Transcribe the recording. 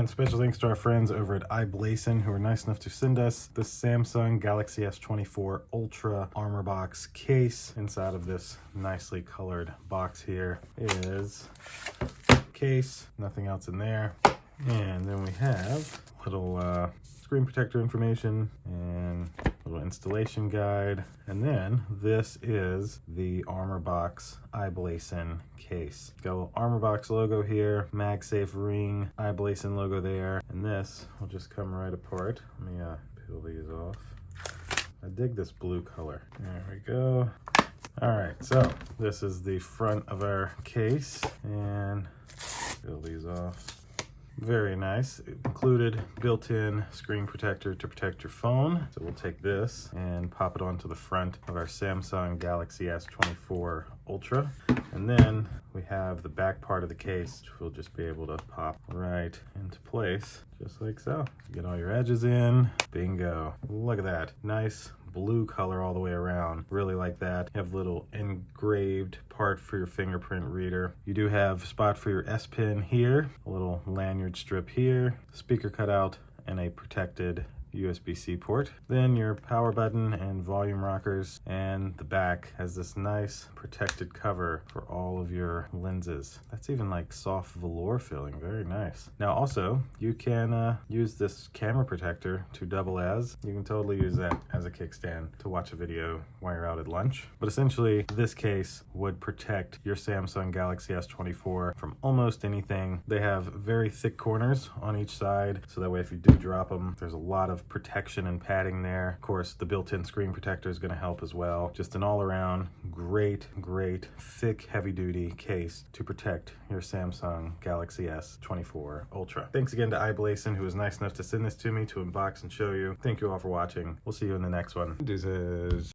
And special thanks to our friends over at iBlazon who were nice enough to send us the Samsung Galaxy S24 Ultra Armor Box case. Inside of this nicely colored box here is case, nothing else in there. And then we have little screen protector information and little installation guide. And then this is the Armor Box iBlazon case. Got a little Armor Box logo here, MagSafe ring, iBlazon logo there. And this will just come right apart. Let me peel these off. I dig this blue color. There we go. All right, so this is the front of our case, and peel these off. Very nice. It included built-in screen protector to protect your phone. So we'll take this and pop it onto the front of our Samsung Galaxy S24 Ultra. And then we have the back part of the case, which we'll just be able to pop right into place, just like so. Get all your edges in, bingo. Look at that, nice blue color all the way around. Really like that. You have a little engraved part for your fingerprint reader. You do have a spot for your S Pen here, a little lanyard strip here, speaker cutout, and a protected USB-C port. Then your power button and volume rockers, and the back has this nice protected cover for all of your lenses. That's even like soft velour filling, very nice. Now also, you can use this camera protector to double as. You can totally use that as a kickstand to watch a video while you're out at lunch. But essentially, this case would protect your Samsung Galaxy S24 from almost anything. They have very thick corners on each side, so that way if you do drop them, there's a lot of protection and padding there. Of course, the built-in screen protector is going to help as well. Just an all-around great, thick, heavy-duty case to protect your Samsung Galaxy S24 Ultra. Thanks again to iBlazon, who was nice enough to send this to me to unbox and show you. Thank you all for watching. We'll see you in the next one. Deuces.